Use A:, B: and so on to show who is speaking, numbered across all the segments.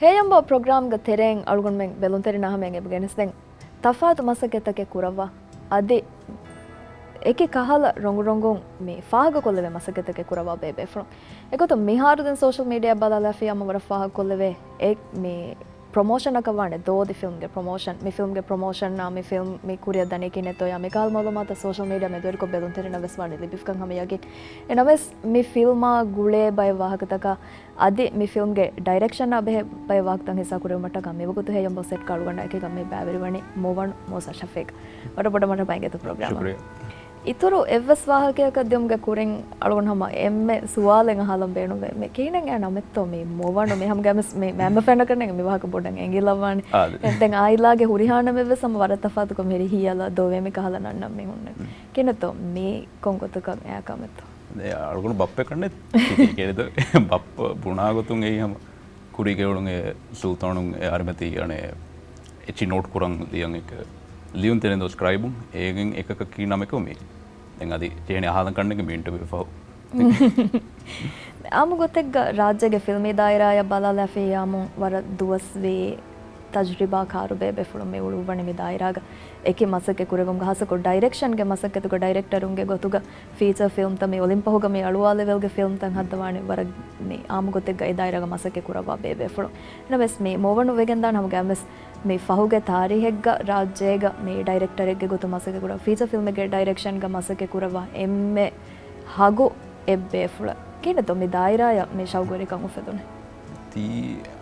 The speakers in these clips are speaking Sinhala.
A: HEYYANBO program ga tereng algun men belun terina hamen ebgenes den tafat masaketake kurawa adi eke kahala rongon me fahaga kolleve masaketake kurawa bebe from ekoto miharu den social media balala fi amara fahaga kolleve ek me promotion akawane Dhoadhi film ge promotion me film ge promotion na me film me kuriya dane kine to ya me kal malumata social media me doriko belun terina veswane libifkan hame yage enaves me filma gule bay wahakataka adi me film ge direction na be bay wahaktan hisa kuriya mata game wogotu HEYYANBO set kalu ganda eke game baveri wani Movanu Moosa Shafeeq wada boda mata bangetu program shukriya ituru evs wahakeka demge kuren algon hama enme suwalen halam beenu me kinen ya nametto me Movanu me ham games me mem fan karne me wahaka bodan engilawani den ailage hurihana me vesam waratafatu ko meri hiyala dove me kahala nanna me hunne keneto me kongotuka ya kametto
B: ne algon bappe karne kenedo bapp bunagotun ei ham kuri gewulun e sultanun e armati ane echi note kurang diyan ek लियुन तेरे दो स्क्राइबुं एगें एक की नाम को मी ಎಂಗಾದಿ ಚೇಣೆ ಹಾದಂ ಕಣ್ಣಗೆ ಮೀಂಟು ಬಿಫಹು
A: ಆಮು ಗೊತ್ತೆಗ ರಾಜ್ಯಗೆ ಫಿಲ್ಮಿ ದಾಯರಾಯ ಬಲಾಲ ಫಿಯಾಮು ವರ ದುವಸ್ವಿ ತಜ್ರಿಬಾ ಕಾರು ಬೇಬೆ ಫುಳು ಮೆ ಉಳು ವಣಿ ಮಿ ದಾಯರಾಗ ಏಕೆ ಮಸಕ್ಕೆ ಕುರೆಗಂ ಹಸಕೊ ಡೈರೆಕ್ಷನ್ ಗೆ ಮಸಕ್ಕೆ ತುಗ ಡೈರೆಕ್ಟರ್ ಉಂಗೆ ಗೊತ್ತುಗ ಫೀಚರ್ ಫಿಲ್ಮ್ ತಮಿ ಒಲಿಂಪಹುಗ ಮಿ ಅಳುವಾ ಲೆವೆಲ್ ಗೆ ಫಿಲ್ಮ್ ತಂ ಹದ್ದವಾಣಿ ವರ ಮಿ ಆಮು ಗೊತ್ತೆಗ ಈ ದಾಯರಾಗ ಮಸಕ್ಕೆ ಕುರವಾ ಬೇಬೆ ಫುಳು ನವೆಸ್ ಮಿ ಮೋವನು ವೆಗೆಂದಾನ ಹಮಗೆ ಅಮೆಸ್ මේ ෆහුගේ තාරිහෙක්ග රාජ්‍යයග මේ ඩයිරෙක්ටරෙක්ගේ ගොතු මසක කුර ෆීචර් ෆිල්ම් එකේ ඩයිරෙක්ෂන් ಗ මසක කුරවා එම්මෙ හගු එබ්බේ ෆුල කින තො මේ දායරාය මේ ශෞගෝරේ කමු ෆෙදුනේ
B: ති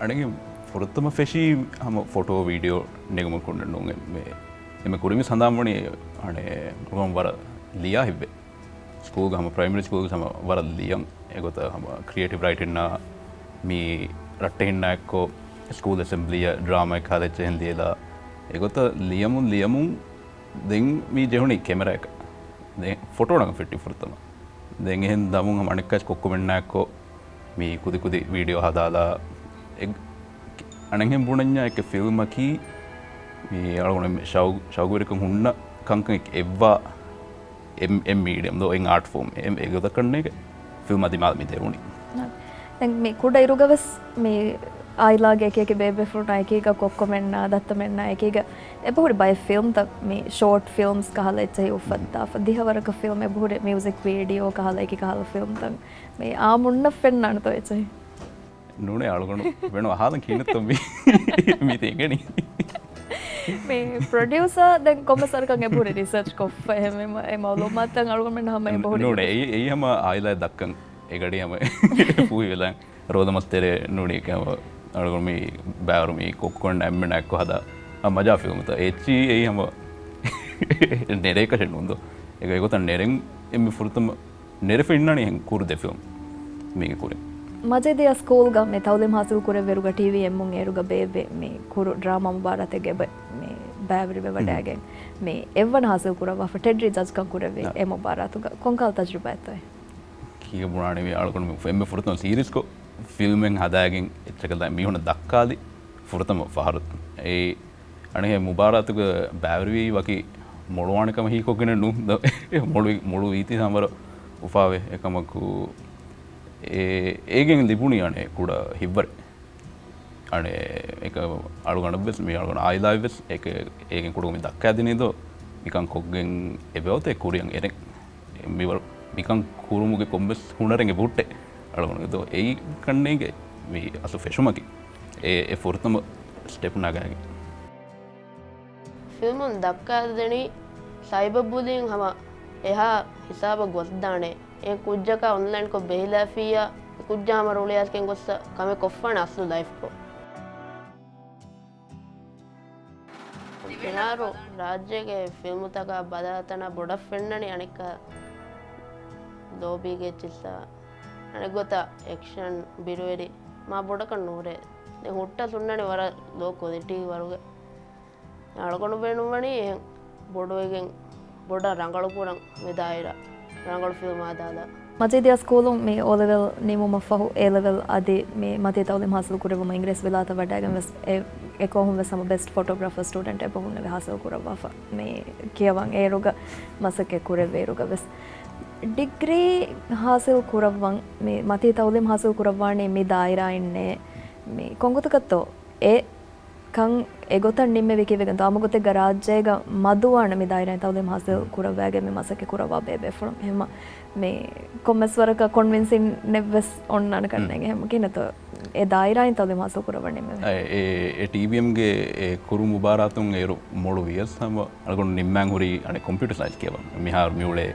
B: අණගේ ෆොරතම ෆෙෂි හම ෆොටෝ වීඩියෝ නෙගම කොණ්ඩ මේ එමෙ කුරිමි සඳාම්වණි අනේ ගොම් වර ලියා හිබ්බේ ස්කූල් ගම ප්‍රයිමරි ස්කූල් සම වර ලියන් ඒගොත හම ක්‍රියේටිව් රයිටින් නා මේ රට්ටෙන් නැක්කෝ स्कूल असेंबली ड्रामा खादे चेन दिला एगोत लियमुन दें मी जेहुनी कैमरा एक दे फोटो ना फिट फुरतम देंगे हिंद दामुंग हम अनेक कोक्कुमेंट नाको मी कुदी वीडियो हदाला एक अनेक बुणन्या एक फिल्म की मी अळगुण शाउगुरिकम हुन्ना कंक एक एव्वा एम मीडियम दो इन आर्ट फॉर्म एम एगोत करने के फिल्म आदि माल मी देउनी
A: दें मी कुडा इरुगवस मी आइलागे एक बेबे फ्रूट एक कोक्कोमेन्ना दत्तमेन्ना एक बहुत बाय फिल्म तक में शॉर्ट फिल्म्स कहाला चाहिए उफद्दा फदिहवर का फिल्म में बहुत म्यूजिक वीडियो कहाला एक कहाला फिल्म तक में आ मुन्न फेन नान तो चाहिए
B: नूने आलगोण वेणो हादं कीने तम्बी मी तेगेनी
A: में प्रोड्यूसर देन कॉमर्सर का बहुत रिसर्च को फहे में मालूमात आलगोण में हम बहुत
B: नूने ये हम आइला दक्कन एगडी हम पूई वेला रोदमस्तेरे नूनी के अळगुण मी बैवर मी कोक्कोंड एम्मे नाको हदा मजा फिल्म त एची एई हम नेरे का शेनुंदो एग एगो त नेरें एम्मे फुरतम नेरे फिन्नानी हें कुरदे फिल्म मी कुरे
A: मजे दिया स्कूल गा में तौलिम हासिल कुरे वेरुगा टीवी एम्मुंग एरुगा बेबे में कुरु ड्रामा मुबारते गे में बैवरी बे वडागे में एवन हासिल कुरा वा टेड्री जज का कुरे वे ए मुबारत कोंकाल तजुर्बा तो है
B: की बुनाने में अळगुण में एम्मे फुरतम सीरीज को ෆිල්මෙන් හදාගෙන් එච්චකද මිහුණ දක්කාදි ෆුරතම ෆහරුත් ඒ අනේ මුබාරතුක බෑවරවී වකි මොළුවාණකම හීකොගෙන නු මොළු වීති සමර උපාවේ එකමකු ඒගෙන් ලිබුණි අනේ කුඩ හිබ්බර අනේ එක අලුගණබ්බස් මේ අලුගණ ආයිලායිවස් එක ඒගෙන් කුඩුම දක්කාදිනේද මිකන් කොග්ගෙන් එබවතේ කුරියන් එරෙක් මිවල් මිකන් කුරුමුගේ කොම්බස් හුනරෙන් බුට්ටේ අලගොනද ඒ කන්නේගේ මේ අසු ෆෙෂුමකි ඒ ෆොර්තම ස්ටෙප් නගාගේ
C: ෆිල්මුන් දක්කාදෙනි සයිබර් බුලින් හම එහා හිසාබ ගොස්දානේ ඒ කුජ්ජක ඔන්ලයින් කො බෙහිලා ෆියා කුජ්ජාම රෝලියස්කෙන් ගොස්ස කමෙ කොෆන අසු ලයිෆ් කො එනාරෝ රාජ්‍යගේ ෆිල්මු තක බදාතන බොඩ ෆෙන්නනි අනික දෝබීගේ චිස්සා අනගොත එක්ෂන් බිරුවෙරි මා බොඩක නූරේ දැන් හොට්ට සුන්නනේ වර ලෝකෝ දෙටි වරුගේ අලකොණු වෙනුමනි බොඩෝගෙන් බොඩ රංගලු පුරන් මෙදායිරා රංගලු ෆිල්ම් ආදාලා
A: මජේ දියා ස්කූලුම් මේ O level නිමුම ෆහු A level අදී මේ මතේ තවලෙම හසල් කුරවම ඉංග්‍රීසි වෙලාත වඩාගෙන වෙස් ඒ කොහොම වෙසම බෙස්ට් ෆොටෝග්‍රාෆර් ස්ටුඩන්ට් එපොහුන හසල් කුරවා මේ කියවන් ඒ රුග මසකේ කුරවේ රුග වෙස් ಡಿಗ್ರಿ ಹಾಸಿಲ್ ಕುರವ್ವಂ ಮೇ ಮತಿ ತೌಲಿಮ್ ಹಾಸಿಲ್ ಕುರವ್ವಾಣಿ ಮಿ ದಾಯಿರಾ ಇನ್ನೆ මේ කොංගොතකත්තෝ ඒ කං එගොතන් නිම්මෙ විකිවෙගෙන් තාමගොතෙ ගරාජ්ජයග මදුවාන මේ දෛරයි තවදේ මාසෙල් කුරවෑගේ මේ මසකේ කුරවා බේබේ ෆොරම් එහෙම මේ කොම්මස් වරක කොන්වින්සින් නෙවස් ඔන්නන කරන්නේ එහෙම කිනතෝ ඒ දෛරයි තවදේ මාසෙල් කුරවන්නේ මේ
B: ඒ TVM ගේ ඒ කුරු මුබාරාතුන් ඒරු මොළු වියස් හැම අලගොන් නිම්මන් හුරි අනේ කම්පියුටර් සයින්ස් කියවන් මිහාර මියුලේ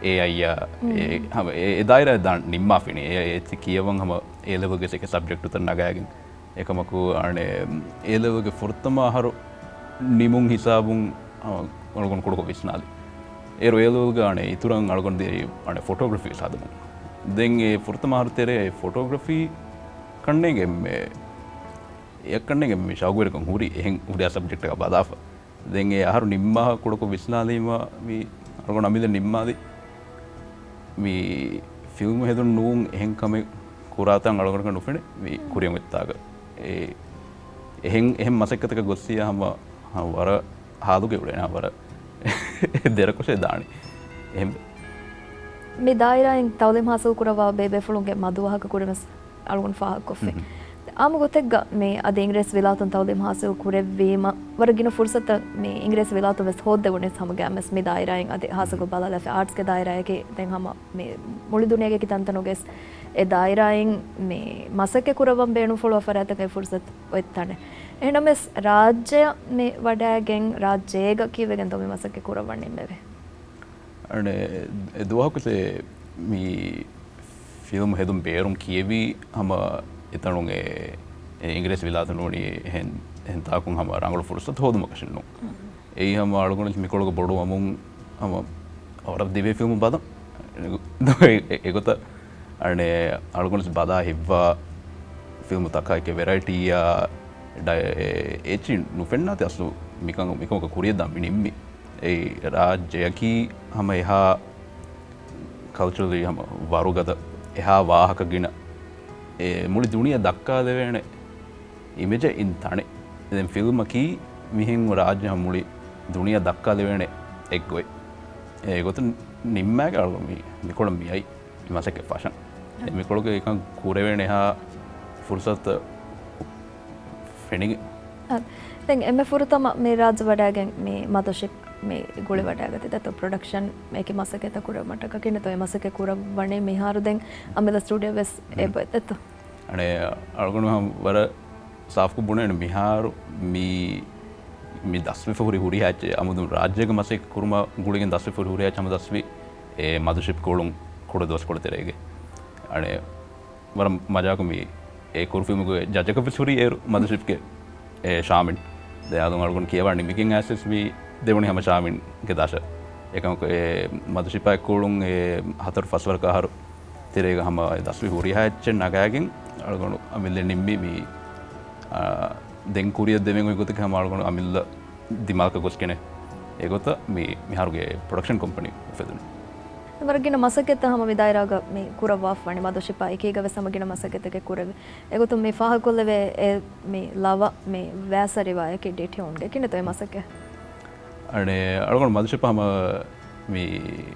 B: ඒ අයියා ඒ හැම ඒ දෛරයි දාන් නිම්මා ෆිනි ඒ කියවන් හැම ඒ ලෙවල් ගේ එක සබ්ජෙක්ට් උතර නගාගෙන එකමකු අනේ ඒ ලෙවල් ගේ ෆොර්තම හරු නිමුන් හිසාබුන් අලගොන් කුඩක විස්නාලි ඒ රොයල් ගානේ ඉතුරුන් අලගොන් දෙරි අනේ ෆොටෝග්‍රැෆි සාදමු දැන් ඒ ෆොර්තම හරු තෙරේ ෆොටෝග්‍රැෆි කන්නේගේ මේ එකන්නේ මේ ශාගුවරකම් හුරි එහෙන් උඩිය සබ්ජෙක්ට් එක බදාෆ දැන් ඒ අහරු නිම්මා කුඩක විස්නාලීම මේ අලගොන් අමිද නිම්මාදී මේ ෆිල්ම් හෙදුන් නූන් එහෙන් කම කුරාතන් අලගොන් කන උෆෙනේ මේ කුරියම් වෙත්තාග ඒ එහෙන් මසෙක්කතක ගොස්සිය හම වර හාදුගේ උඩේ නා වර දෙරකොසේ දානි එහෙම
A: මේ දායිරායින් තවදේ මාසල් කුරවා බේබේ ෆලුන්ගේ මදුවහක කුරමස් අලගොන් ෆාහක් කොෆේ ආමගොතෙග්ග මේ අද ඉංග්‍රීසි විලාතුන් තවදේ මාසල් කුරෙවීම වරගින ෆුර්සත මේ ඉංග්‍රීසි විලාතු වෙස් හොද්ද වුනේ සමගෑමස් මේ දායිරායින් අද හාසක බලලා ආර්ට්ස් ගේ දායිරායකේ දැන් හම මේ මුළු දුනියගේ කිතන්තනෝගෙස් ඒ දායිරායින් මේ මසකේ කුරවම් බේනු ෆලෝ ෆරාතකේ ෆුර්සත් ඔයත්තනේ එහෙනම්ස් රාජ්‍ය මේ වඩාගෙන් රාජ්‍යයක කියවෙගෙන් තමයි මසකේ කුරවන්නේ මේවේ
B: අනේ දුවහකසේ මේ ෆිල්ම් හෙදුම් බේරුම් කියවි හම එතනුගේ ඉංග්‍රීසි විලාතුනෝනි එහෙන් තාකුන් හම රංගල ෆුර්සත් හොදුම කෂන්නු ඒ හම අලගොන මිකොලක බොඩු අමුන් හම අවර දිවේ ෆිල්ම් බදම් ඒගොත අනේ අලගොනස් බදා හිව්වා ෆිල්ම් තකයික වෙරයිටියා ඒචි නුෆෙන්නාති අස්ලු මිකමක කුරිය දම්මි නිම්මි ඒ රාජ්‍යයකී හම එහා කල්චරලි හම වරුගත එහා වාහකගෙන ඒ මුළි දුනිය දක්කා දෙවන ඉමෙජ ඉන් තනේ දැන් ෆිල්මකී මිහෙන් රාජ්‍ය මුළි දුනිය දක්කා දෙවන එක්ගොයි ඒගොත නිම්මෑක අලගොමි මිකොළම් මියයි මසක ෆාෂන් මිකොළක එක කුරවෙන එහා ෆුර්සත් ෆෙනිග
A: දැන් එම ෆුරතම මේ රාජ්‍ය වඩාගෙන් මේ මතොෂිප් මේ ගොලි වඩාගත දත ප්‍රොඩක්ෂන් මේක මසකෙත කුර මටක කින තොය මසක කුර වනේ මිහාරු දැන් අමිල ස්ටුඩියෝ වෙස් එබතත
B: අනේ අලගොන වර සාෆ්කු බුණන මිහාරු මේ දස්වි ෆොරි හුරි හැච්චේ අමුදුන් රාජ්‍යක මසෙක් කුරුම ගුලිගෙන් දස්වි ෆොරි හුරි හැච්ච අම දස්වි ඒ මදුෂිප් කොළුම් කොඩ දොස් කොඩ තෙරේගේ අනේ වර මජාකු මේ ඒ කුරු ෆිල්මුගේ ජජක ෆිසුරි ඒ මදුෂිප්ගේ ඒ ශාමින් දැන් අලගොන කියවන්නේ මිකින් ඇසස් මේ දෙවනි හැම ශාමින්ගේ දශ එකමක ඒ මදුෂිපයි කොළුම් ඒ හතර ෆස්වර කහරු තෙරේග හම දස්වි හුරි හැච්චෙන් නගාගෙන් අලගොන අමිල්ල නිම්බි මේ දෙන් කුරිය දෙවෙන් ගොතක හම අලගොන අමිල්ල දිමාක ගොස් කෙනෙ ඒගොත මේ මිහාරුගේ ප්‍රොඩක්ෂන් කම්පනි ෆෙදුන
A: වරගින මසකෙත හම විදායරාග මේ කුරවා වනි මදුෂිපා එකේගව සමගින මසකෙතක කුරව ඒගොත මේ ෆාහ කොල්ලවේ මේ ලව මේ වැසරිවායක ඩේටි ඔන්ගේ කින තොය මසකේ
B: අනේ අලගොන මදුෂිපාම මේ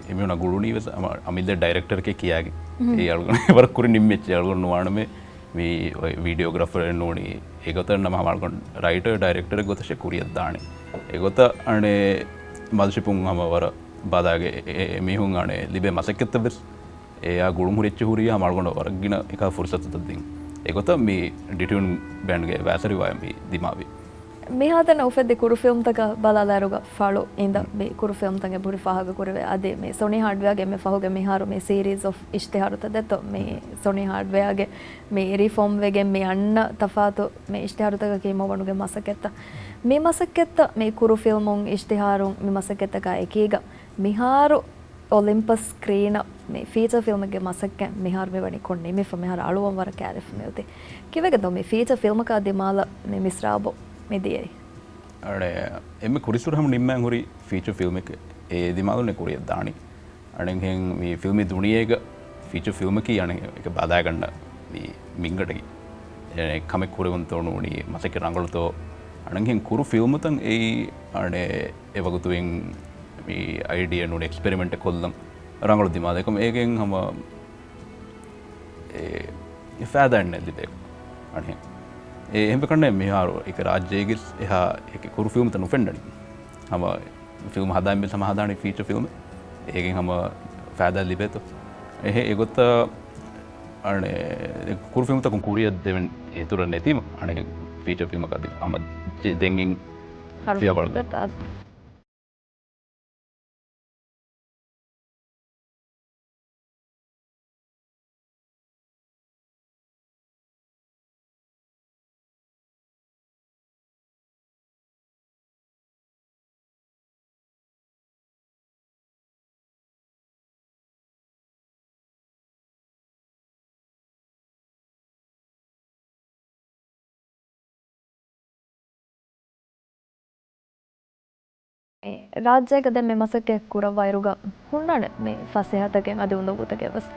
B: එමුණ ගුරුණී වෙස අමිල්ද ඩයිරෙක්ටර් එකේ කියාගේ ඒ අලගොන වර කුරි නිම්මෙච්ච අලගොන නුවානමේ මේ වීඩියෝග්‍රාෆර් නෝනි ඒගොත නම අලගොන රයිටර් ඩයිරෙක්ටර් ගොතෂේ කුරියක් දානේ ඒගොත අනේ මදුෂිපුන් හම වර බදාගේ මිහුන් අනේ ලිබේ මසකෙත්ත වෙස් එයා ගුරුම් හුරිච්ච හුරිය හම අලගොන වරගින එක ෆුර්සත් තදින් ඒගොත මේ ඩිටියුන් බෑන්ඩ්ගේ වැසරිවාය මේ දිමාවේ
A: මෙහාතන උෆෙද්දි කුරු ෆිල්ම් තක බලාලාරුග ෆාලෝ ඉඳ මේ කුරු ෆිල්ම් තගේ බුරි ෆාහග කුරවේ අදේ මේ සොනි හાર્ඩ්වෙයාගේ මේ ෆහුගේ මෙහාරු මේ සීරීස් ඔෆ් ඉෂ්තිහාරුත දෙත මේ සොනි හાર્ඩ්වෙයාගේ මේ රිෆෝම් වෙගෙන් මේ අන්න තෆාතු මේ ඉෂ්තිහාරුතක කී මොවනුගේ මසකෙත්ත මේ මසකෙත්ත මේ කුරු ෆිල්මුන් ඉෂ්තිහාරුන් මේ මසකෙත්තක එකීග මිහාරු ඔලිම්පස් ස්ක්‍රීන මේ ෆීචර් ෆිල්ම් එකේ මසක්ක මිහාර මෙවැනි කොන්නේ මේ මිහාර අලුවම් වර කැරිෆ් මෙල්ති කිවගේ දෝ මේ ෆීචර් ෆිල්ම් එක අදිමාල මේ මිස්රාබෝ මෙදියයි
B: අනේ එමෙ කුරිසුරහම නිම්මන් හුරි ෆීචර් ෆිල්ම් එක ඒ දිමාලුනේ කුරිය දානි අනේ හෙන් මේ ෆිල්ම් දුනියේක ෆීචර් ෆිල්ම් එක යන්නේ එක බදා ගන්න මේ මින්ගටකි ඒ කමෙක් කුරුන් තෝනුනි මසක රංගලතෝ අනේ හෙන් කුරු ෆිල්ම් තන් ඒ අනේ ඒ වගතුෙන් මේ අයිඩියා නුනේ එක්ස්පෙරිමන්ට් එක කොල්ලම් රංගල දිමාලකම ඒකෙන් හැම ඒ ෆෑදන්නේ දිබේ අනේ එහෙම කරන්නේ මෙහාරු එක රාජ්‍යයේ එහා එක කුරු ෆිල්ම් තනු ෆෙන්ඩන් හම ෆිල්ම් හදාන්නේ සමහදානේ ෆීචර් ෆිල්ම් ඒකෙන් හම ෆෑදා ලිබෙත එහෙ ඒගොත අනේ කුරු ෆිල්ම් තකුන් කුරිය දෙවෙන් ඒතුර නැතිම අනේ ෆීචර් ෆිල්ම් එකක් අම දෙන්ගින් හරිය බලන්න
A: ರಾಜ್ಯಗ ದೆಮ್ಮೆ ಮಸಕ್ಕೆ ಕುರ ವೈರುಗ ಹುಣ್ಣಾಣೆ ಮೇ ಫಸೆಹತಗೆ ಅದೆ ಉಂದಗುತಗೆ ಬಸ್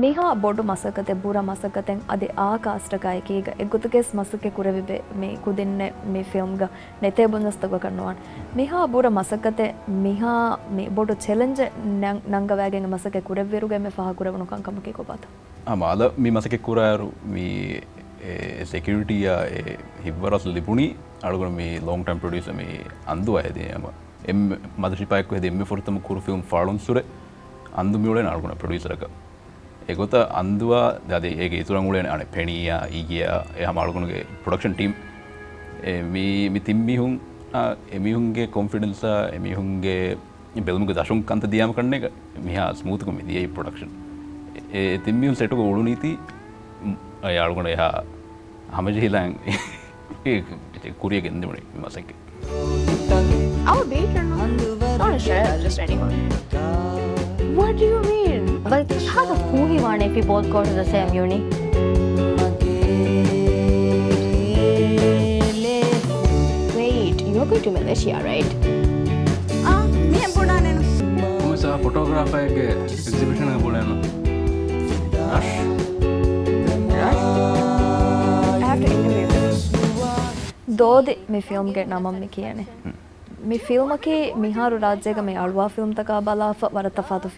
A: ಮಿಹಾ ಬೋಡು ಮಸಕತೆ ಬೂರ ಮಸಕತೆ ಅದೆ ಆ ಕಾಸ್ಟಕಾಯಕ ಈಗ ಎಗುತಗೆಸ್ ಮಸಕ್ಕೆ ಕುರವಿಬೆ ಮೇ ಕುದಿನ್ನೆ ಮೇ ಫಿಲ್ಮ್ಗ ನೆತೆ ಬಂದಸ್ತಗ ಕಣ್ಣುವಾಣ ಮಿಹಾ ಬೂರ ಮಸಕತೆ ಮಿಹಾ ಮೇ ಬೋಡು ಚಾಲೆಂಜ್ ನಂಗವಾಗೆ ಮಸಕ್ಕೆ ಕುರವಿರುಗೆ ಮೇ ಫಹ ಕುರವನು ಕಂಕಮಕ್ಕೆ ಕೋಪಾತ
B: ಅದ ಮೀ ಮಸಕ್ಕೆ ಕುರಾರು ಮೀ ಸೆಕ್ಯೂರಿಟಿಯ ಹಿಬ್ಬರಸ್ ಲಿಪುಣಿ ಅಳುಗಳು ಮೀ ಲಾಂಗ್ ಟರ್ಮ್ ಪ್ರೊಡ್ಯೂಸರ್ ಮೀ ಅಂದು ಆಯ್ದೆ ಅಮ್ಮ ಎಮ್ ಮದಶಿಪಾಯಕ್ಕೂ ಇದೆ ಎಮ್ಮೆ ಫೋರ್ ತಮ್ಮ ಕೂರು ಫಿಲ್ಮ್ ಫಾಳೊನ್ ಸುರೆ ಅಂದು ಮಿಳೆ ನಾಳ್ಕೊಣ ಪ್ರೊಡ್ಯೂಸರ್ಗ ඒගොත අන්දුවා දද ඒක ඉතුරංගුලෙන අන පෙනීය ඊගිය එහම අල්ගුණගේ ප්‍රොඩක්ෂන් ටීම් මි තිම්මිහුන් එමිහුන්ගේ කොන්ෆිඩන්ස එමිහුන්ගේ බෙල්මුගේ දශුන් කන්ත දියම කරන එක මිහා ස්මූතකම දියයි ප්‍රොඩක්ෂන් තිම්මියුන් සෙටුක උළු නීති අයාල්ගුණ එහා හමජහිලන් කුරිය ගෙන්දමනේ මසක
C: Our beacon? Not a share, just anyone. What do you mean? But how the fool he want if we both go to the same uni? Wait, you're going to Malaysia, right?
D: Me and Puna nenu.
B: Musa photographer ke exhibition ka bolena. Rush.
A: I have to interview Dhoadhi me film ge namam me kiyane me film ki miharu rajyega me alwa film taka balafa waratafatu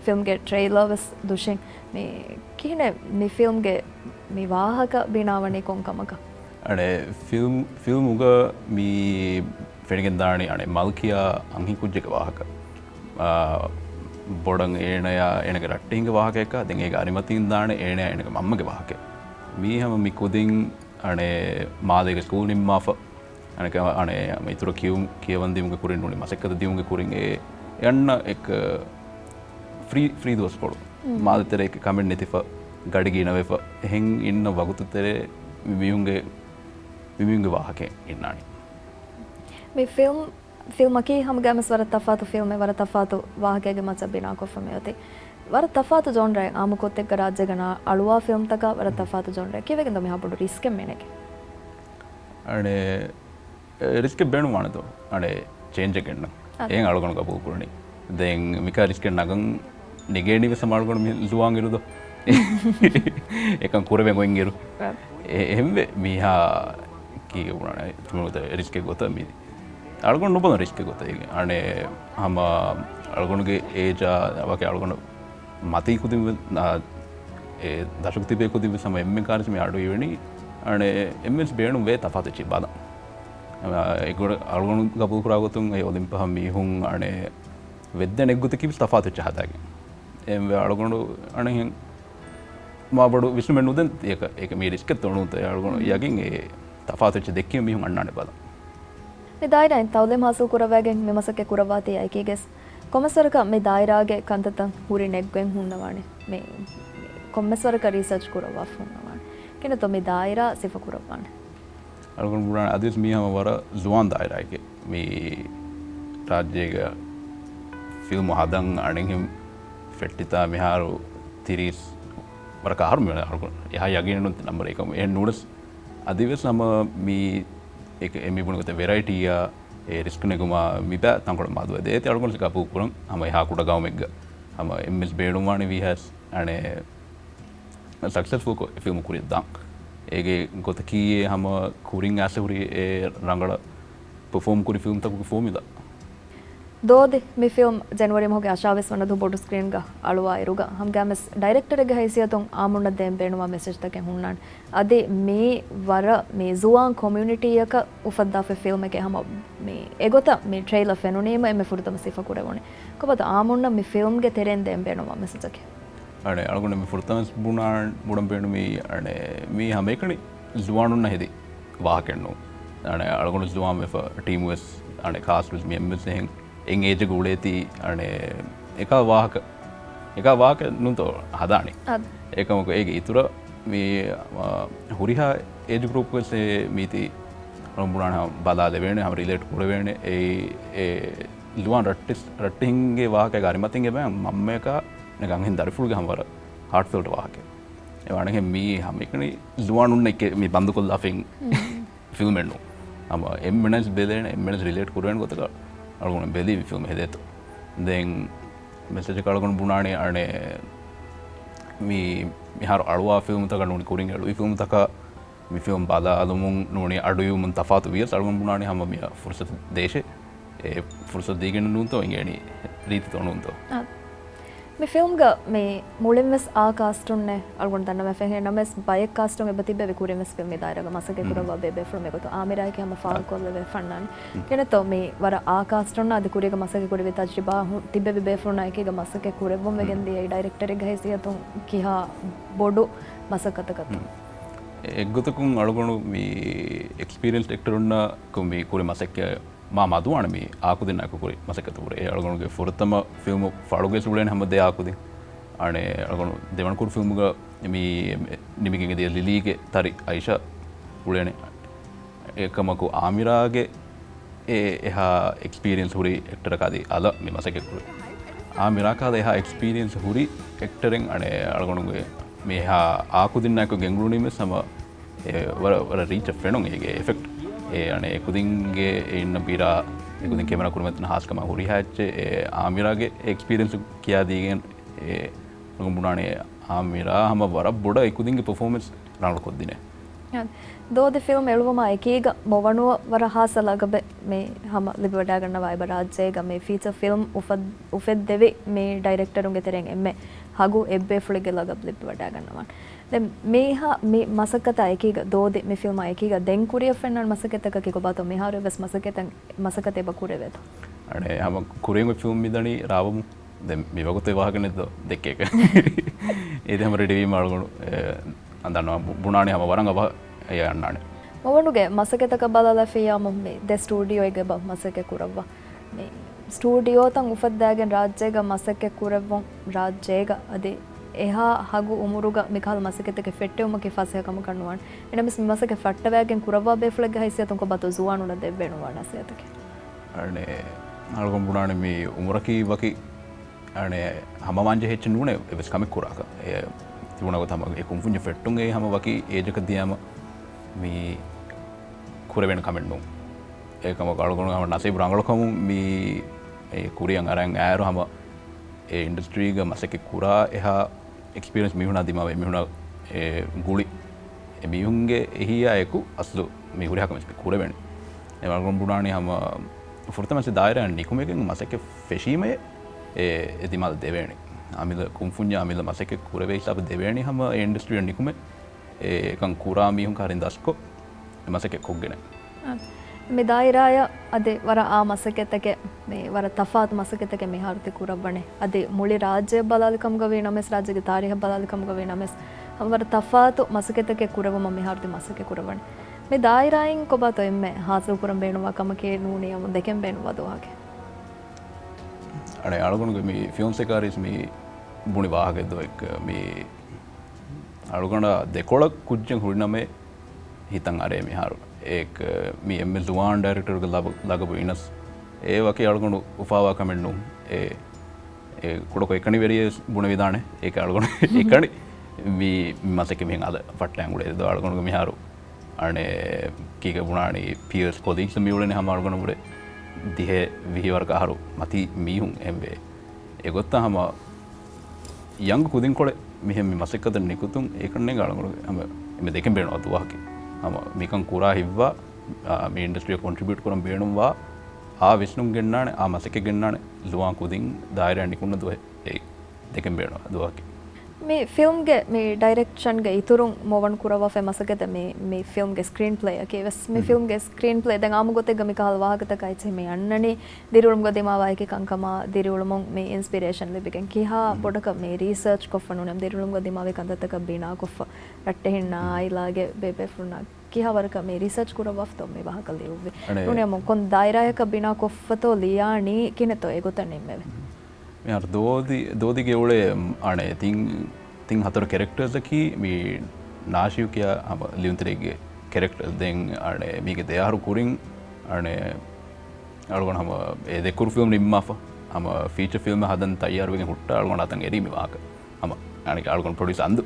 A: film ge trailer was dushin me kine me film ge me wahaka binawani konkamaka
B: ane film uga me fenigen dani ane malkiya anhi kujjeka wahaka bodang enaya enage rattinge wahaka ekka den ega animatin dane enaya enage mammage wahaka me hama me kudin අනේ මාදක ස්කූල් නිම්මාෆ අනක අනේ ඉතුර කියවන් දීමුගේ කුරින් උනේ මසෙක්කද දීමුගේ කුරින් යන්න එක ෆ්‍රී දවස් පොඩු මාදතර එක කමෙන්ට් නැතිව ගඩගී නවෙව එහෙන් ඉන්න වගුතුතරේ මියුන්ගේ වාහකේ ඉන්නානි
A: මේ ෆිල්ම් එකේ හැමගම ස්වර තෆාතු ෆිල්ම් එක වර තෆාතු වාහකයේ මත බිනා කොෆම යති වර තෆාතු ජොන්රය ආමකොත් එක්ක රාජ්‍යගන අලුවා ෆිල්ම් තක වර තෆාතු ජොන්රය කිවෙගෙන් දම හබඩු රිස්ක් මෙනක
B: අනේ රිස්ක් බෙනු වනතෝ අනේ චේන්ජ් එකෙන්න එහෙන් අලුගන කපු කුරණි දැන් මිකා රිස්ක් නගන් නිගේනිව සමාල්ගොන මි ලුවාන් ඉරුද එකන් කුරවෙන් ගොන් ඉරු එහෙම මිහා කී වුණා තුමුද රිස්ක් එක ගොත මි අලුගන නොබන රිස්ක් එක ගොත අනේ හම අලුගනගේ ඒජා වගේ අලුගන මතී කුදිම දශක තිබේ කුදිම සම එම්මෙ කාර්යම අඩු වෙවි අනේ එම්එස් බේණු වේ තෆාතු චි බාද ඒගොඩ අලුගන ගපු කරාගතුන් ඒ ඔලිම්ප හම් මිහුන් අනේ වෙද්දෙන් එක්ගුත කිවි තෆාතු ච හදාගේ එම් වේ අලුගන අනේ මා බඩු විශ්නු මෙන්නු දෙන් ඒක මේ රිස්ක් තොණුත අලුගන යකින් ඒ තෆාතු ච දෙක්කිය මිහුන් අන්නනේ බාද
A: මේ දායරෙන් තවලෙ මාසු කරවැගෙන් මෙමසක කරවාතේ අයකේගෙස් කොමස්වරක මේ දායරාගේ කන්තතන් හුරි නෙග්ගෙන් හුන්නවානේ මේ කොමස්වරක රිසර්ච් කරවා ෆුන්නවානේ කෙන તો මේ දායරා සිෆ කරවානේ
B: අලුගන බුරාන අදිස් මිහම වර zuvaan දායරාගේ මේ රාජ්‍යයක ෆිල්ම් හදන් අණෙහිම් ෆෙට්ටිතා මිහාරු තිරිස් වර කාර්ම වෙන අලුගන එහා යගෙන නුත් නම්බර එකම ඒ නූඩස් අදිවස් නම මේ එක එමි බුණගත වෙරයිටියා ඒ රිස්ක් නෙගුමා මිබෑ තංකොඩ මාදුව දේ තේ අලුගන කපු කුරන් හම එහා කුඩ ගාවෙග්ග හම එම්එස් බේඩුමානි වි හැස් අනේ සක්සස්ෆුල් ෆිල්ම් කුරිය දන් ඒගේ ගොත කීයේ හම කුරින් ඇසුරි ඒ රංගල පර්ෆෝම් කුරි ෆිල්ම් තකු ෆෝමිලා
A: Dhoadhi mi film January moge ashaves wana du bodu screen ga aluwa iruga ham games director ge haisiyaton amunna dem beenuwa message take hunnan ade me wara me zuvaan community yaka ufadda fe film eke ham me egota me trailer fenunema me furtama sifa kurewone kobata amunna me film ge teren dem beenuwa message ake
B: ane algonne me furtama bunan budam beenu me ane me hamekani zuvaanunna hedi wahakennu ane algonne zuvan me team was ane cast was me members heng එං ඒජ ගුලේති අනේ එක වාක නුන්තෝ හදානේ ඒකමක ඒක ඉතුර මේ හුරිහා ඒජ ගරුප්සේ මීති රම්බුණන බලා දෙවෙන හම රිලේට් පුරවෙන ඒ ලුවන් රට්ටින්ගේ වාක ගරිමතින්ගේ බෑ මම්ම එක නිකන් හින් දරිෆුල් ගහමවර හાર્ට් ෆිල්ට් වාක ඒ වණගේ මේ හැම එකනේ ලුවන්ුන්න එක මේ බන්දු කොල්ලා ෆින් ෆිල්ම් එන්නු අම එම්මනස් බෙදෙන එම්මනස් රිලේට් පුරවෙන ගොතක algon beli film hedeto then message kalgon bunane ane mi har alwa film taka nuni kuring alwi film taka mi film bala alumun nuni aduyu mun tafatu wies algon bunane hama mi fursat deshe e fursat degen nunto ingeni riti to nunto
A: me film ga me mulimmes a cast unne algon danna me fenge names bike cast unge bati be kurimes film me dairaga masake kurava bebe film me goto amira ke hama fall kolle ve fannan kene to me wara a cast unna adi kuriga masake kurive tajriba tibbe be film na ke ga masake kurevum vegen di director ge hesiya to kiha bodu masakata kat
B: eggotukun algonu me experienced actor unna ko me kure masake මා මදුවන මේ ආකුදින්න අකුරි මසකතුර ඒ අලගොනුගේ ෆොරතම ෆිල්ම් ෆාඩුගේ සුලෙන් හැම දෙය ආකුදි අනේ අලගොනු දෙවනකුරු ෆිල්මුග මේ නිමිගෙගේ දෙය ලිලීගේ තරි අයිෂා උලේනේ ඒකමකු ආමිරාගේ ඒ එහා එක්ස්පීරියන්ස් හුරි එක්ටර කාදී අල මේ මසකෙකුරු ආමිරා කාද එහා එක්ස්පීරියන්ස් හුරි එක්ටරෙන් අනේ අලගොනුගේ මේ එහා ආකුදින්න අකු ගෙංගුරුනීමේ සම වර රීච් ෆ්‍රෙන්ඩ් එකේ එෆෙක්ට් ඒ අනේ එකුදින්ගේ ඉන්න පිරා එකුදින් කැමරා කුරුමෙතන හාස්කම හුරි හැච්චේ ඒ ආමිරාගේ එක්ස්පීරියන්ස් කියා දීගෙන ඒ නුඹුණානේ ආමිරා හැම වර බොඩ එකුදින්ගේ performance රාණු කොද්දිනේ
A: Dhoadhi film eluvama ekiga Movanu wara hasalagabe me hama libi wada ganna vibe Raajeygai me feature film ufed devi me director unge tereng emme hagu ebbe fulige lagab libi wada ganna then meha me masakata ekiga Dhoadhi me film ekiga den kuriya fennan masakata ka ko bato me haru bes masakate ba kureveto
B: ane hama kurengo film midani rawamu then me wagote wahagane do dekkeka ede hama ready malgonu andanna bunane hama waranga යන්නනේ
A: මොවනුගේ මසකෙතක බලලා ෆියාම මේ ද ස්ටුඩියෝ එකේ බ මසකෙ කුරවවා මේ ස්ටුඩියෝ තන් උෆද්දාගෙන් රාජ්‍යයක මසකෙ කුරවවම් රාජ්‍යයක අදේ එහා හගු උමුරුග මිකල් මසකෙතක ෆෙට්ටෙවම කි ෆසයකම කන්නුවන් එනමස් මසකෙ ෆට්ටවෑගෙන් කුරවවා බේෆ්ලෙග් හයිසියතුන් කො බතෝ සුවානුන දෙබ්බෙනවා නැසියතක
B: අනේ අලගොම් බුණානේ මේ උමුරකි වකි අනේ හමවංජ හෙච්ච නුනේ එවස් කමෙක් කුරාක ඒ තිබුණා තම ඒ කුම්ෆුන්ජ ෆෙට්ටුන් ඒ හැම වකි ඒජක දියාම මේ කුරවෙන කමෙන්ට්නු ඒකම කලගුණ හම නසීබ රංගලකම මේ ඒ කුරියන් අරන් ඈර හම ඒ ඉන්ඩස්ට්‍රීග මසකේ කුරා එහා එක්ස්පීරියන්ස් මිහුණා දිමාව මිහුණා ඒ ගුලි ඒ මිහුන්ගේ එහි අයකු අස්ලු මේ කුරියකම කුරවෙන ඒ වගොම් බුණානේ හම ෆුර්තමසේ දායරන් නිකුමෙකින් මසකේ ෆෙෂීමේ ඒ දිමාල් දෙවෙනි අමිල කුම්ෆුන්ජා අමිල මසකේ කුරවේ හිසාබ දෙවෙනි හම ඒ ඉන්ඩස්ට්‍රී නිකුමේ ඒකන් කුරා මිහුන් කාරින් දස්කෝ මසකේ කොග්ගෙන
A: මේ දායරාය අද වර ආ මසකෙතක මේ වර තෆාත් මසකෙතක මේ හර්ති කුරබ්බනේ අද මුලි රාජ්‍ය බලාලකම් ගවේ නමස් රාජ්‍යගේ තාරිහ බලාලකම් ගවේ නමස් වර තෆාත් මසකෙතක කුරවම මේ හර්ති මසකේ කුරබනේ මේ දායරායින් කොබතෝ එම්මේ හාසල් කුරම් බේනවා කමකේ නූනියම දෙකෙන් බේනවා දෝහගේ
B: අනේ අලගොනුගේ මේ ෆිල්ම්ස් එකාරිස් මේ බුනි වාහකේ දෝ එක් මේ අලුගොඩ දෙකොළ කුජ්ජෙන් හුරිනමේ හිතන් අරේ මිහාරු ඒක මේ එම්මේ සුවාන් ඩයිරෙක්ටර්ගේ ලගපු ඉනස් ඒ වගේ අලුගොඩ උපාවා කමෙන්ට්නු ඒ කුඩක එකනි වෙරිය බුණ විදානේ ඒක අලුගොඩ එකනි මේ මසකේ මෙන් අද ෆට්ටන් උඩේ දෝ අලුගොඩ මිහාරු අනේ කීක බුණානේ පියර්ස් කොලිග්ස් මියුලනේ හැම අලුගොඩ උඩේ දිහෙ විහිවර කහරු මති මීහුන් එම්බේ ඒගොත්ත හැම යංග කුදින් කොළ මෙහෙම මසකද නිකුතුන් ඒකන්නේ ගාලගොඩ හැම එමෙ දෙකෙන් බේනවා දුවහකි හැම මේකන් කුරා හිව්වා මේ ඉන්ඩස්ට්‍රිය කොන්ට්‍රිබියුට් කරන් බේනුවා ಆ ವಿಷ್ಣುಂ ಗೆಣ್ಣಾಣೆ ಆ ಮಸಕ್ಕೆ ಗೆಣ್ಣಾಣೆ ಲುವಾ ಕುದಿಂಗ್ ದಾಯರೆ ಅಂಡಿಕೊಂಡು ದುವೆ දෙකෙන් බේනවා දුවකි
A: මේ ෆිල්ම්ගේ මේ ඩයිරෙක්ෂන්ගේ ඉතුරුන් මොවන් කුරවා ෆෙමසකද මේ ෆිල්ම්ගේ ස්ක්‍රීන් ප්ලේ එකේ වෙස් මේ ෆිල්ම්ගේ ස්ක්‍රීන් ප්ලේ දැන් ආමු ගොතේ ගමි කහල් වාහකත කයිචේ මේ අන්නනේ දිරුළුම් ගොදේ මාවායික කංකම දිරුළුම් මේ ඉන්ස්පිරේෂන් ලිබිකන් කිහා බොඩක මේ රිසර්ච් කොෆනුනම් දිරුළුම් ගොදේ මාවේ කන්දතක බිනා කොෆ රට්ටේ හින්නා ආයිලාගේ බේබේ ෆුනා කිහා වරක මේ රිසර්ච් කුරවා ෆතෝ මේ වාහක ලියුවේ නුනේ මොන් කොන් දායරයක බිනා කොෆතෝ ලියානි කිනතෝ ඒ ගොතන්නේ මේ
B: මෙහර දෝදිගේ උලේ අනේ තින් හතර කෙරෙක්ටර්සකි මේ නාශියු කියා හම ලියුන්තරේගේ කෙරෙක්ටර් දෙන් අනේ මේක දෙයාරු කුරින් අනේ අලුගොන හම ඒ දෙකුරු ෆිල්ම් නිම්මාෆ හම ෆීචර් ෆිල්ම් හදන් තයාරු වෙන හුට්ට අලුගොන අතන් එරීමේ වාක හම අනේ අලුගොන ප්‍රොඩියුසර් අන්දු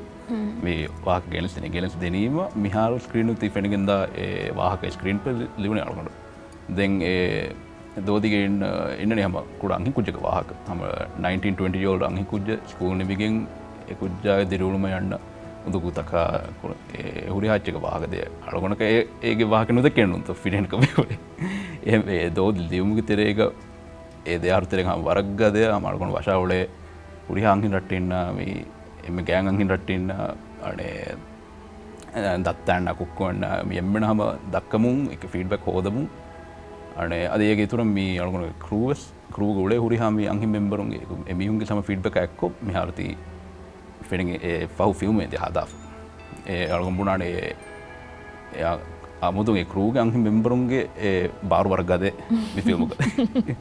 B: මේ වාක ගෙනස් දෙනීම මිහාරු ස්ක්‍රීන් උත් ඉෆෙනගෙන්දා ඒ වාහක ස්ක්‍රීන් පෙ ලියුනේ අලුගොන දෙන් ඒ දෝදිගේ ඉන්නනේ හම කුඩ අංහි කුජ්ජක වාහක හම 1920 යෝල්ඩ අංහි කුජ්ජ ස්කූල් නිබිගෙන් ඒ කුජ්ජාගේ දිරුළුම යන්න උදුකු තකා හුරි හච්චක වාහකද අලගොනක ඒගේ වාහක නොදකෙන්න උන්ත ෆිඩෙන් කමේ එහෙම ඒ දෝදි ලියුමුගේ තෙරේක ඒ දෙයාරු තෙරේ හම වරග්ගද හම අලගොන වශාවලේ හුරි අංහි රට්ටින්න මේ එමෙ ගෑන් අංහි රට්ටින්න අනේ දත්තන්න කුක්කවන්න මේ එම්මෙන හම දක්කමුන් එක ෆීඩ්බැක් හොදමුන් අනේ අදගේ තුර මේ අලගොන ක්‍රූවස් ක්‍රූ ගොලේ හුරි හම අංහි මෙම්බරුන්ගේ එමිහුන්ගේ සම ෆීඩ්බැක් එක්ක මෙහාරති ෆිලින් ඒ ෆව් ෆිල්ම් එකේ හදා ඒ අලගොන බුණානේ එයා අමුතුගේ ක්‍රූගේ අංහි මෙම්බරුන්ගේ ඒ බාරු වර්ගදේ මේ ෆිල්ම් එක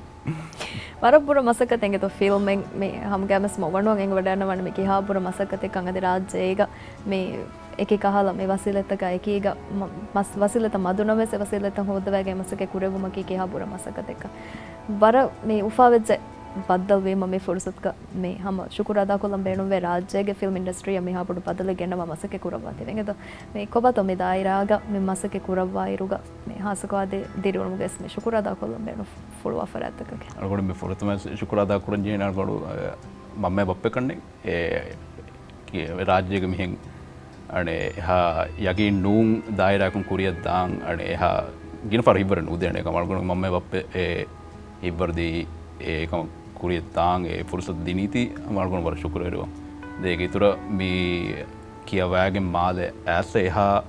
A: වරපුර මසකතෙන් ගෙත ෆිල්ම් මේ හම් ගෑමස් මොවණුවන් එංග වඩන්න වන්න මේ කිහාපුර මසකතේ කංගද රාජ්‍යයක මේ එක කහලා මේ වසිලතක එකීග මස් වසිලත මදුනමෙස වසිලත හොදවගේ මසකේ කුරෙවුම කී කිහාපුර මසකතෙක බර මේ උෆාවෙජ්ජ බද්දල් වේම මේ ෆුර්සත්ක මේ හම ಶುಕ್ರವಾರ ಕೊಲಂ ಬೇಣು ವೆ ರಾಜ್ಯಗೆ ಫಿಲ್ಮ್ ಇಂಡಸ್ಟ್ರಿ ಮಿ ಹಾಪುಡು ಪದಲೆ ಗೆನ್ನವ ಮಸಕೆ ಕುರವಾತಿ ವೆಂಗೆದ ಮೇ ಕೊಬತ ಮೆ ದಾಯಿರಾಗ ಮೆ ಮಸಕೆ ಕುರವಾ ಇರುಗ ಮೆ ಹಾಸಕವಾದೆ ದಿರುಣು ಗೆಸ್ ಮೆ ಶುಕ್ರವಾರ ಕೊಲಂ ಬೇಣು ಫುಲ್ವಾ ಫರಾತಕಗೆ
B: ಅಲ್ಗೋಡು ಮೆ ಫುರತಮ ಶುಕ್ರವಾರ ಕುರಂ ಜೇನ ಅಲ್ಗೋಡು ಮಮ್ಮೆ ಬಪ್ಪೆ ಕಣ್ಣೆ ಏ ರಾಜ್ಯಗೆ ಮಿಹೆಂ අනේ එහා යගේ නූන් දායරාකුන් කුරියක් දාන් අනේ එහා ගින ෆර ඉබරන උදේනේ කමල්ගොන මම්ම බප්පේ ඒ ඉබර්දී ඒකම කුරියක් දාන් ඒ ෆුර්සත් දිනීති අමල්ගොන වර ශුක්‍රවරුව දෙක ඉතර මේ කියවෑගෙන් මාද ඇස්ස එහා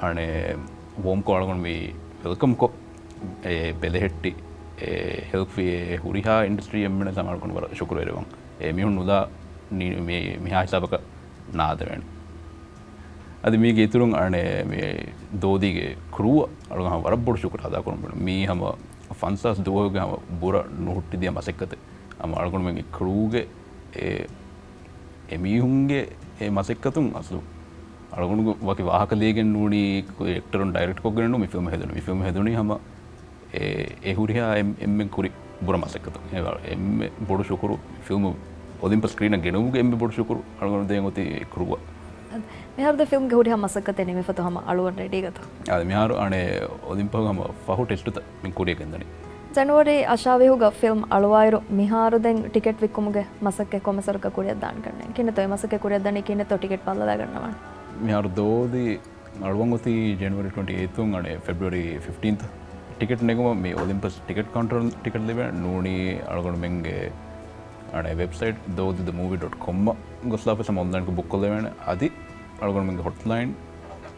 B: අනේ වෝම් කොල්ගොන මේ වෙල්කම් කො ඒ බෙලහෙට්ටි ඒ හෙල්ප් ඒ හුරිහා ඉන්ඩස්ට්‍රි එම්මන සමල්ගොන වර ශුක්‍රවරුව ඒ මිහුන් උදා මේ මිහා හිසබක නාදරෙන් ಅದು ಮೀಗೆ ಇತುರುಂಗ್ ಅಣೆ ಮೇ ದೋದಿಗೆ ಕ್ರೂ ಅಳಗ ವರಬ್ಬೊಡು ಶುಕ್ರ ಅದ ಕೊಡ್ಬಿಡು ಮೀ ಹಮ ಫನ್ಸಾಸ್ ದೋಗೆ ಹಮ ಬುರ ಹುಟ್ಟಿದ್ಯ ಮಸೆಕ್ಕತೆ ಹಮ ಅಳಗೊಂಡು ಮೆಂಗೆ ಕ್ರೂಗೆ ಎ ಮೀಹುಂಗೆ ಎ ಮಸೆಕ್ಕತು ಅಸಲು ಅಳಗೊಂಡು ವಾಕಿ ವಾಹಕ ಲೇಗೆ ನೋಡಿ ಎಕ್ಟರನ್ನು ಡೈರೆಕ್ಟ್ ಕೊಗ್ಗೆನು ಮಿ ಫಿಲ್ಮ್ ಹೆದಣಿ ಹಮ ಎ ಹುರಿಯ ಎಮ್ಮೆ ಕುರಿ ಬುರ ಮಸೆಕ್ಕತು ಎಮ್ಮೆ ಬೊಡು ಶುಕ್ರು ಫಿಲ್ಮ್ ಒದಿಂಪ ಸ್ಕ್ರೀನ್ ಗೆಣುಗೆ ಎಮ್ಮೆ ಬೊಡು ಶುಕ್ರು ಅಳಗೊಂಡು ದೇಂಗೊತಿ ಕ್ರೂವ
A: මෙහරද ෆිල්ම් ගේ හුරිය මසකතේ නෙමෙ ෆතෝ හම අලුවන් රෙඩි ගත
B: ආද මෙහර අනේ ඔලිම්පික හම ෆහු ටෙස්ට් ත මින් කුරිය ගෙන්දනි
A: ජනවරි අශාවෙහුග ෆිල්ම් අලුවයිරු මිහාරු දැන් ටිකට් වික්කුමුගේ මසකේ කොමසරක කුරිය දාන්න කරන්නේ කිනේ තොයි මසකේ කුරිය දාන්නේ කිනේ තෝ ටිකට් පල්ලා ගන්නවා
B: මෙහර දෝදි අලුවන් ඔති ජනවරි 28 උන් අනේ ෆෙබ්‍රුවරි 15th ටිකට් නෙගම මේ ඔලිම්පස් ටිකට් කවුන්ටර් ටිකට් ලෙබ නූනි අලගොන මෙන්ගේ අනේ වෙබ්සයිට් dhoadhimovie.com ගොස්ලාප සම ඔන්ලයින් ක බුක් කරලා අදි අලගොන මෙන්ගේ හොට්ලයින්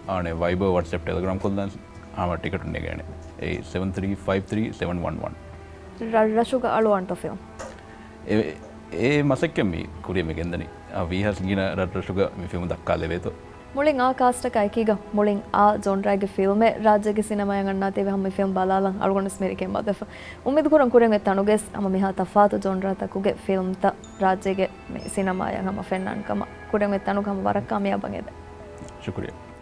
B: ආනේ වයිබර් WhatsApp Telegram කොල්ලන් ආම ටිකට් නේ ගන්නේ ඒ 7353711
A: රෂුග අලුවන්ට ෆිල්ම්
B: ඒ මසක්කෙ මේ කුරිය මේ ගෙන්දනි වීහස් ගින රට්‍රෂුග මේ ෆිල්ම් දක්කා ලෙවේතෝ
A: මුලින් ආ කාස්ට කයිකීග මුලින් ආ ජොන්රාගේ ෆිල්ම් රාජ්‍යගේ සිනමා යංගන්නා තේ හැම ෆිල්ම් බලාලන් අලුගොන ස්මෙරිකෙන් බදෆ උම්මෙද කුරන් කුරන් එතනුගෙස් අම මිහා තෆාතු ජොන්රා තකුගේ ෆිල්ම් ත රාජ්‍යගේ මේ සිනමා යංගම ෆෙන්නන් කම කුරන් එතනු කම වරක් කාමියා බංගෙද
B: ಶುಕ್ರಿಯಾ